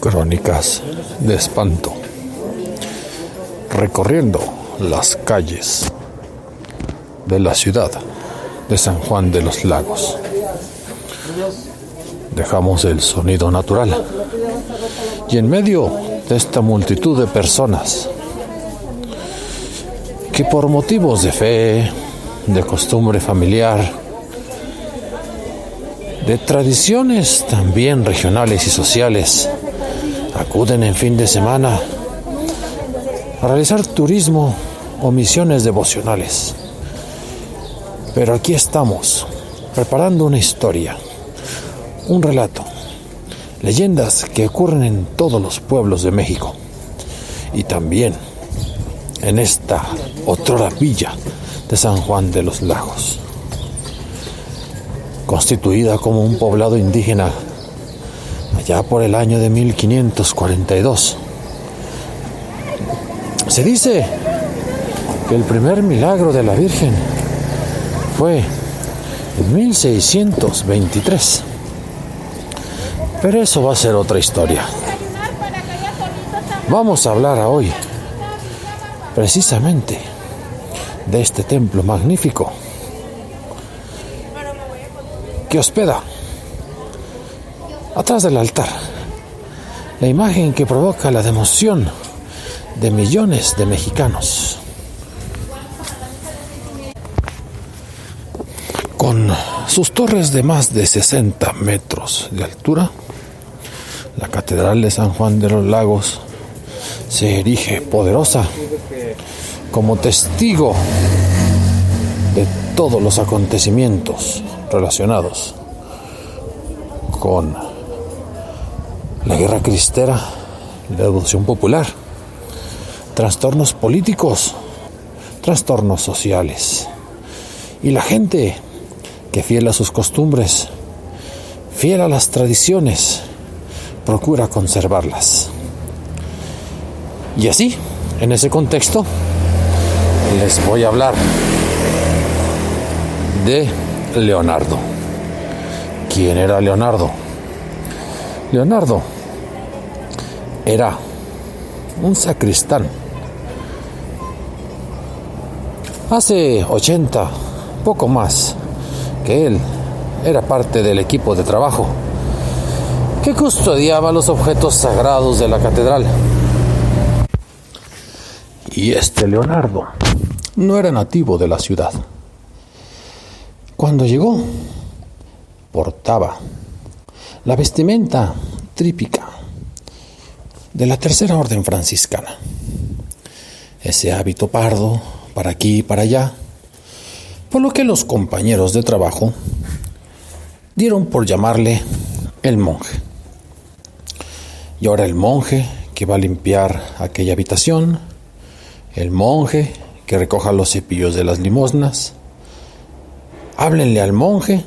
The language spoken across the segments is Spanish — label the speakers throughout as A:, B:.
A: Crónicas de espanto, recorriendo las calles de la ciudad de San Juan de los Lagos. Dejamos el sonido natural y en medio de esta multitud de personas que por motivos de fe, de costumbre familiar, de tradiciones también regionales y sociales, acuden en fin de semana a realizar turismo o misiones devocionales. Pero aquí estamos, preparando una historia, un relato, leyendas que ocurren en todos los pueblos de México y también en esta otrora villa de San Juan de los Lagos, constituida como un poblado indígena allá por el año de 1542. Se dice que el primer milagro de la Virgen fue en 1623. Pero eso va a ser otra historia. Vamos a hablar hoy precisamente de este templo magnífico que hospeda atrás del altar la imagen que provoca la devoción de millones de mexicanos. Con sus torres de más de 60 metros de altura, la Catedral de San Juan de los Lagos se erige poderosa como testigo de todos los acontecimientos relacionados con la guerra cristera, la devoción popular, trastornos políticos, trastornos sociales, y la gente que, fiel a sus costumbres, fiel a las tradiciones, procura conservarlas. Y así, en ese contexto, les voy a hablar de Leonardo. ¿Quién era Leonardo? Leonardo era un sacristán. Hace 80, poco más, que él era parte del equipo de trabajo que custodiaba los objetos sagrados de la catedral. Y este Leonardo no era nativo de la ciudad. Cuando llegó, portaba la vestimenta típica de la Tercera Orden Franciscana. Ese hábito pardo, para aquí y para allá, por lo que los compañeros de trabajo dieron por llamarle el monje. Y ahora el monje que va a limpiar aquella habitación, el monje que recoja los cepillos de las limosnas. Háblenle al monje.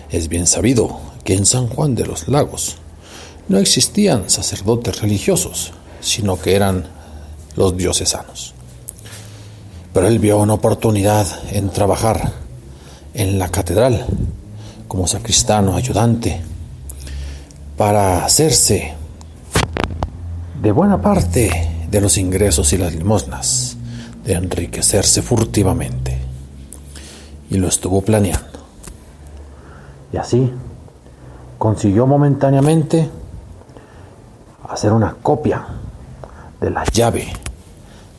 A: Es bien sabido que en San Juan de los Lagos no existían sacerdotes religiosos, sino que eran los diocesanos. Pero él vio una oportunidad en trabajar en la catedral como sacristano ayudante para hacerse de buena parte de los ingresos y las limosnas, de enriquecerse furtivamente. Y lo estuvo planeando. Y así consiguió momentáneamente hacer una copia de la llave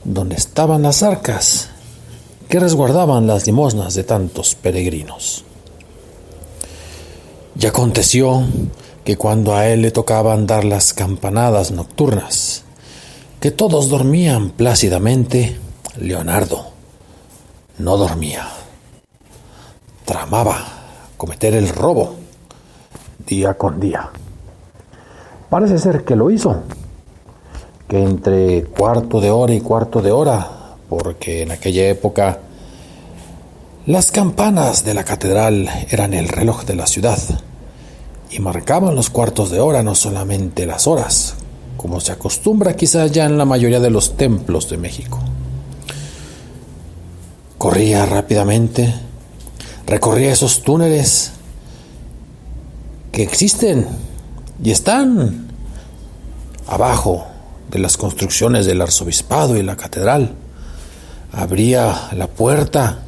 A: donde estaban las arcas que resguardaban las limosnas de tantos peregrinos. Y aconteció que cuando a él le tocaban dar las campanadas nocturnas, que todos dormían plácidamente, Leonardo no dormía. Tramaba cometer el robo día con día. Parece ser que lo hizo, que entre cuarto de hora y cuarto de hora, porque en aquella época las campanas de la catedral eran el reloj de la ciudad y marcaban los cuartos de hora, no solamente las horas, como se acostumbra quizás ya en la mayoría de los templos de México. Corría rápidamente, recorría esos túneles que existen y están abajo de las construcciones del arzobispado y la catedral. Abría la puerta,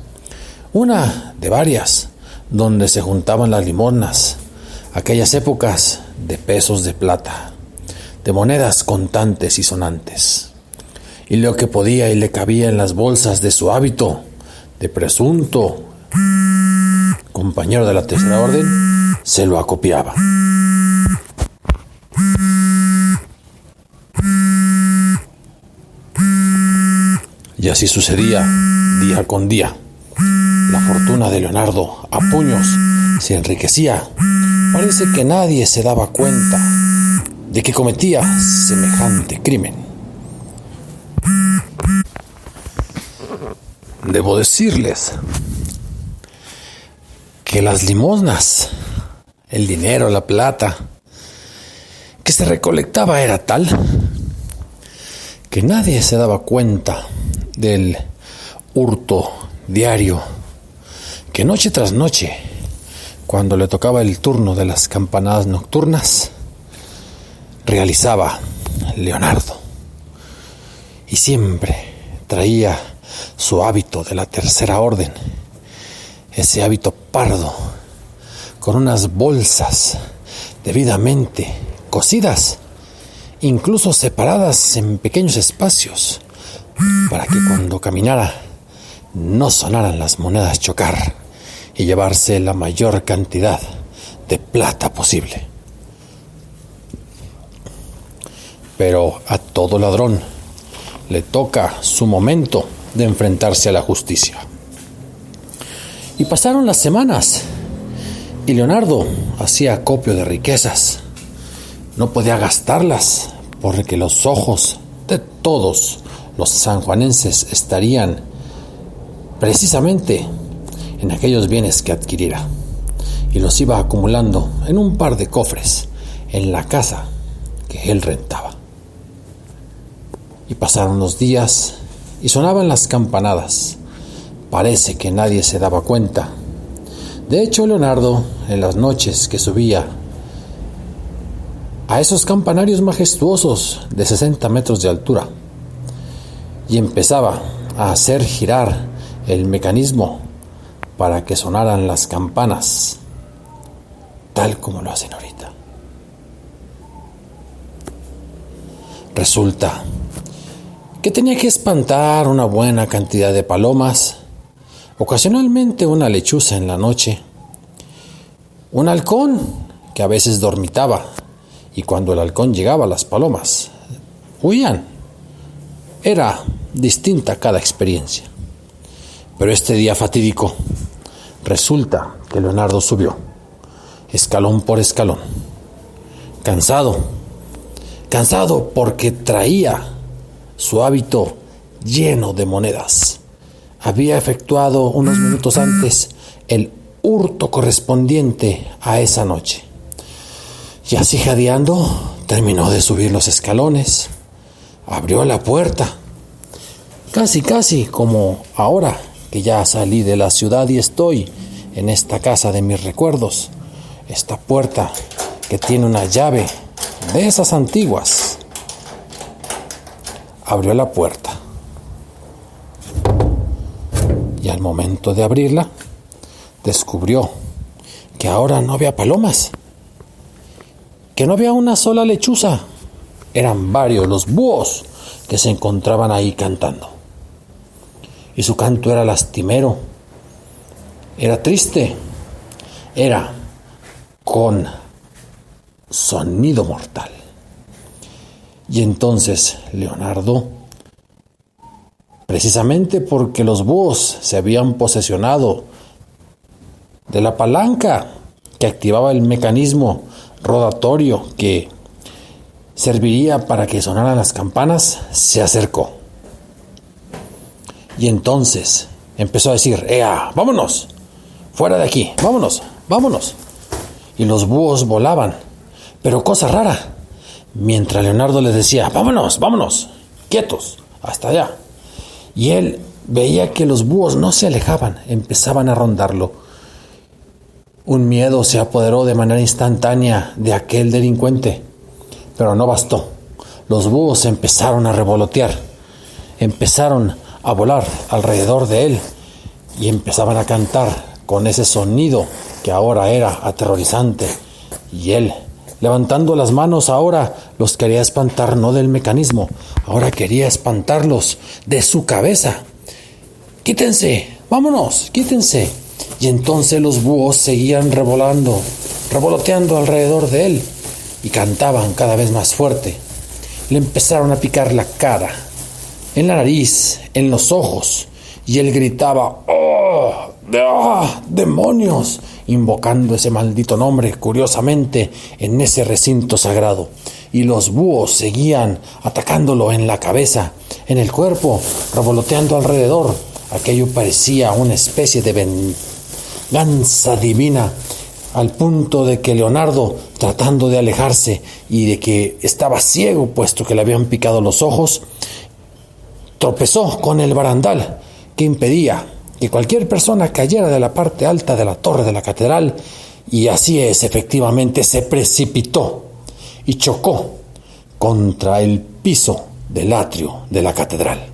A: una de varias, donde se juntaban las limosnas, aquellas épocas de pesos de plata, de monedas contantes y sonantes, y lo que podía y le cabía en las bolsas de su hábito de presunto compañero de la Tercera Orden, se lo acopiaba. Y así sucedía día con día. La fortuna de Leonardo a puños se enriquecía. Parece que nadie se daba cuenta de que cometía semejante crimen. Debo decirles que las limosnas, el dinero, la plata que se recolectaba era tal que nadie se daba cuenta del hurto diario que noche tras noche, cuando le tocaba el turno de las campanadas nocturnas, realizaba Leonardo. Y siempre traía su hábito de la Tercera Orden, ese hábito pardo, con unas bolsas debidamente cosidas, incluso separadas en pequeños espacios, para que cuando caminara no sonaran las monedas chocar y llevarse la mayor cantidad de plata posible. Pero a todo ladrón le toca su momento de enfrentarse a la justicia. Y pasaron las semanas y Leonardo hacía acopio de riquezas. No podía gastarlas porque los ojos de todos los sanjuanenses estarían precisamente en aquellos bienes que adquiriera, y los iba acumulando en un par de cofres en la casa que él rentaba. Y pasaron los días y sonaban las campanadas. Parece que nadie se daba cuenta. De hecho, Leonardo, en las noches que subía a esos campanarios majestuosos de 60 metros de altura y empezaba a hacer girar el mecanismo para que sonaran las campanas, tal como lo hacen ahorita. Resulta que tenía que espantar una buena cantidad de palomas, ocasionalmente una lechuza en la noche, un halcón que a veces dormitaba, y cuando el halcón llegaba las palomas huían. Era distinta cada experiencia. Pero este día fatídico, resulta que Leonardo subió, escalón por escalón, cansado porque traía su hábito lleno de monedas. Había efectuado unos minutos antes el hurto correspondiente a esa noche. Y así jadeando, terminó de subir los escalones, abrió la puerta, casi como ahora que ya salí de la ciudad y estoy en esta casa de mis recuerdos, esta puerta que tiene una llave de esas antiguas. Abrió la puerta y al momento de abrirla descubrió que ahora no había palomas, que no había una sola lechuza. Eran varios los búhos que se encontraban ahí cantando. Y su canto era lastimero, era triste, era con sonido mortal. Y entonces Leonardo, precisamente porque los búhos se habían posesionado de la palanca que activaba el mecanismo rodatorio que serviría para que sonaran las campanas, se acercó. Y entonces empezó a decir: ¡Ea, vámonos! ¡Fuera de aquí! ¡Vámonos! ¡Vámonos! Y los búhos volaban. Pero cosa rara, mientras Leonardo les decía: vámonos, vámonos, quietos, hasta allá. Y él veía que los búhos no se alejaban, empezaban a rondarlo. Un miedo se apoderó de manera instantánea de aquel delincuente, pero no bastó. Los búhos empezaron a revolotear, empezaron a volar alrededor de él y empezaban a cantar con ese sonido que ahora era aterrorizante. Y él, levantando las manos, ahora los quería espantar no del mecanismo, ahora quería espantarlos de su cabeza. ¡Quítense! ¡Vámonos! ¡Quítense! Y entonces los búhos seguían revoloteando alrededor de él y cantaban cada vez más fuerte. Le empezaron a picar la cara, en la nariz, en los ojos, y él gritaba: ¡Oh! ¡Ah! ¡Demonios!, invocando ese maldito nombre curiosamente en ese recinto sagrado. Y los búhos seguían atacándolo en la cabeza, en el cuerpo, revoloteando alrededor. Aquello parecía una especie de venganza divina, al punto de que Leonardo, tratando de alejarse y de que estaba ciego puesto que le habían picado los ojos, tropezó con el barandal que impedía que cualquier persona cayera de la parte alta de la torre de la catedral, y así es, efectivamente se precipitó y chocó contra el piso del atrio de la catedral.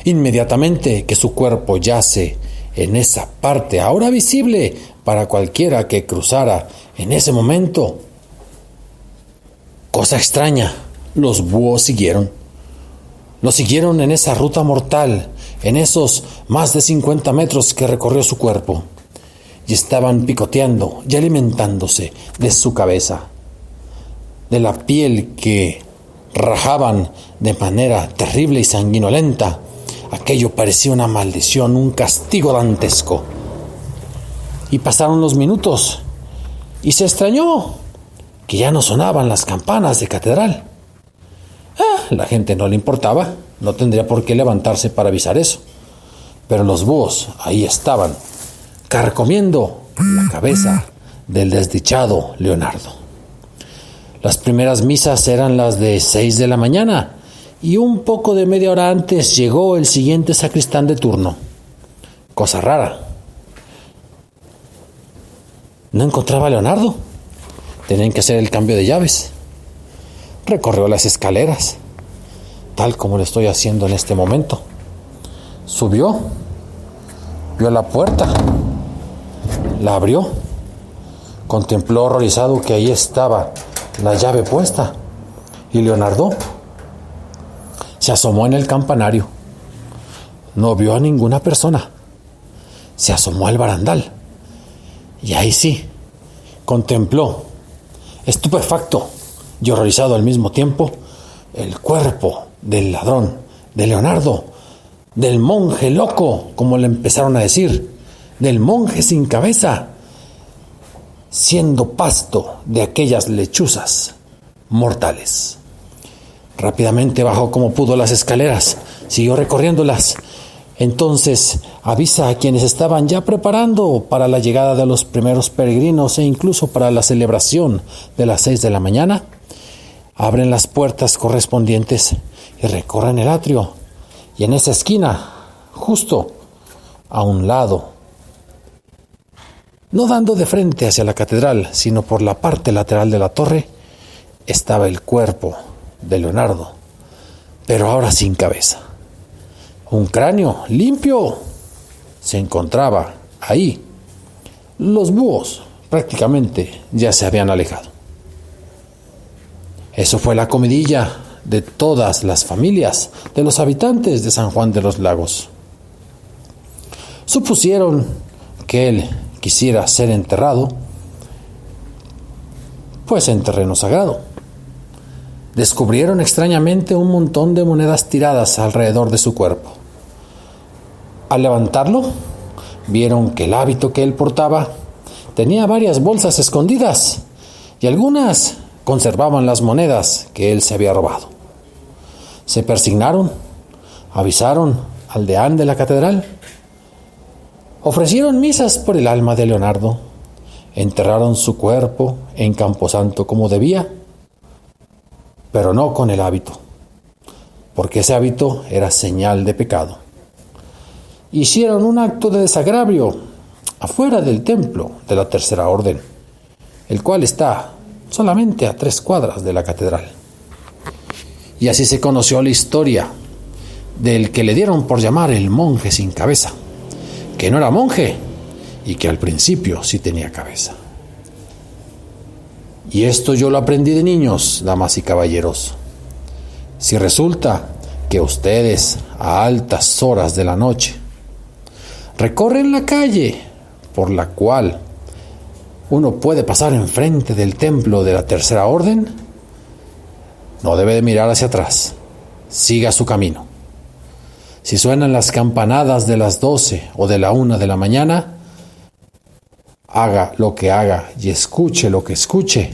A: Inmediatamente que su cuerpo yace en esa parte ahora visible para cualquiera que cruzara en ese momento, cosa extraña, los búhos siguieron. Lo siguieron en esa ruta mortal, en esos más de 50 metros que recorrió su cuerpo, y estaban picoteando y alimentándose de su cabeza, de la piel que rajaban de manera terrible y sanguinolenta. Aquello parecía una maldición, un castigo dantesco. Y pasaron los minutos, y se extrañó que ya no sonaban las campanas de catedral. La gente no le importaba, no tendría por qué levantarse para avisar eso. Pero los búhos ahí estaban, carcomiendo la cabeza del desdichado Leonardo. Las primeras misas eran las de 6 de la mañana, y un poco de media hora antes llegó el siguiente sacristán de turno. Cosa rara. No encontraba a Leonardo. Tenían que hacer el cambio de llaves. Recorrió las escaleras, tal como lo estoy haciendo en este momento. Subió, vio la puerta, la abrió, contempló horrorizado que ahí estaba la llave puesta, y Leonardo se asomó en el campanario. No vio a ninguna persona. Se asomó al barandal, y ahí sí, contempló, estupefacto y horrorizado al mismo tiempo, el cuerpo del ladrón, de Leonardo, del monje loco, como le empezaron a decir, del monje sin cabeza, siendo pasto de aquellas lechuzas mortales. Rápidamente bajó como pudo las escaleras, siguió recorriéndolas. Entonces avisa a quienes estaban ya preparando para la llegada de los primeros peregrinos e incluso para la celebración de las 6 de la mañana. Abren las puertas correspondientes y recorren el atrio. Y en esa esquina, justo a un lado, no dando de frente hacia la catedral, sino por la parte lateral de la torre, estaba el cuerpo de Leonardo, pero ahora sin cabeza. Un cráneo limpio se encontraba ahí. Los búhos prácticamente ya se habían alejado. Eso fue la comidilla de todas las familias de los habitantes de San Juan de los Lagos. Supusieron que él quisiera ser enterrado, pues en terreno sagrado. Descubrieron extrañamente un montón de monedas tiradas alrededor de su cuerpo. Al levantarlo, vieron que el hábito que él portaba tenía varias bolsas escondidas, y algunas conservaban las monedas que él se había robado. Se persignaron, avisaron al deán de la catedral, ofrecieron misas por el alma de Leonardo, enterraron su cuerpo en Camposanto como debía, pero no con el hábito, porque ese hábito era señal de pecado. Hicieron un acto de desagravio afuera del templo de la Tercera Orden, el cual está solamente a 3 cuadras de la catedral. Y así se conoció la historia del que le dieron por llamar el monje sin cabeza, que no era monje y que al principio sí tenía cabeza. Y esto yo lo aprendí de niños, damas y caballeros. Si resulta que ustedes a altas horas de la noche recorren la calle por la cual uno puede pasar enfrente del templo de la Tercera Orden, no debe de mirar hacia atrás, siga su camino. Si suenan las campanadas de las 12 o de la 1 de la mañana, haga lo que haga y escuche lo que escuche,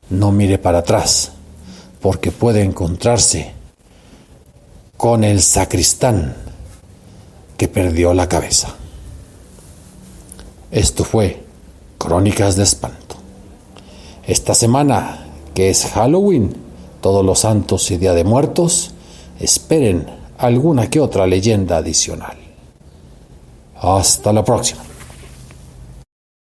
A: no mire para atrás, porque puede encontrarse con el sacristán que perdió la cabeza. Esto fue Crónicas de Espanto. Esta semana, que es Halloween, Todos los Santos y Día de Muertos, esperen alguna que otra leyenda adicional. Hasta la próxima.